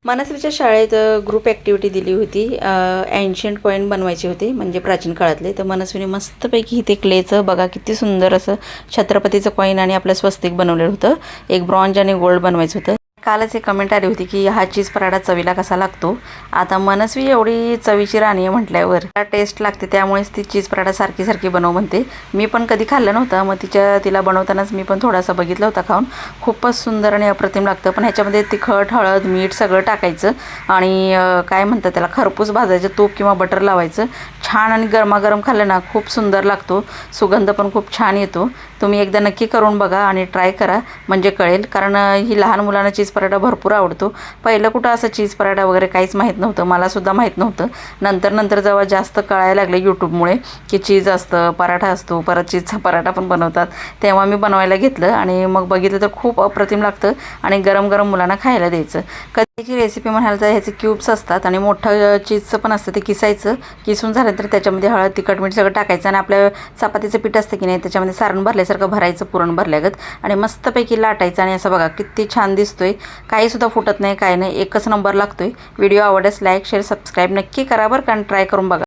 मनस्वीच्या शाळेत group activity दिली होती. एन्शियंट कॉईन बनवायचे होते, म्हणजे प्राचीन काळातले. तर मनस्वीने मस्तपैकी इथे क्लेचं बघा किती सुंदर असं छत्रपतीचं कॉईन आणि आपलं स्वस्तिक बनवलेलं होतं. एक ब्रॉन्झ आणि गोल्ड बनवायचं होतं. कालच एक कमेंट आली होती की हा चीज पराठा चवीला कसा लागतो. आता मनस्वी एवढी चवीची राणी आहे म्हटल्यावर टेस्ट लागते, त्यामुळेच ती चीज पराठा सारखी सारखी बनव म्हणते. मी पण कधी खाल्लं नव्हतं, मग तिला बनवतानाच मी पण थोडासा बघितलं होता खाऊन. खूपच सुंदर आणि अप्रतिम लागतं. पण ह्याच्यामध्ये तिखट, हळद, मीठ सगळं टाकायचं आणि काय म्हणतात त्याला, खरपूस भाजायचं, तूप किंवा बटर लावायचं. छान आणि गरमागरम खाल्लं ना खूप सुंदर लागतो. सुगंध पण खूप छान येतो. तुम्ही एकदा नक्की करून बघा आणि ट्राय करा, म्हणजे कळेल. कारण ही लहान मुलांना चीज पराठा भरपूर आवडतो. पहिलं कुठं असं चीज पराठा वगैरे काहीच माहीत नव्हतं, मलासुद्धा माहीत नव्हतं. नंतर जेव्हा जास्त कळायला लागलं यूट्यूबमुळे की चीज असतं, पराठा असतो, परत चीजचा पराठा पण बनवतात, तेव्हा मी बनवायला घेतलं आणि मग बघितलं तर खूप अप्रतिम लागतं आणि गरम गरम मुलांना खायला द्यायचं. कधीची रेसिपी म्हणाल तर ह्याचे क्यूब्स असतात आणि मोठं चीजचं पण असतं, ते किसायचं. किसून झालं तर त्याच्यामध्ये हळद, तिखट, मीठ सगळं टाकायचं आणि आपलं चपातीचं पीठ असतं की नाही, त्याच्यामध्ये सारण भरल्यासारखं भरायचं, पुरण भरल्यागत, आणि मस्तपैकी लाटायचं. आणि असं बघा किती छान दिसतोय, काहीसुद्धा फुटत नाही, काय नाही, एकच नंबर लागतोय. व्हिडिओ आवडल्यास लाईक, शेअर, सबस्क्राईब नक्की करा बरं, कारण ट्राय करून बघा.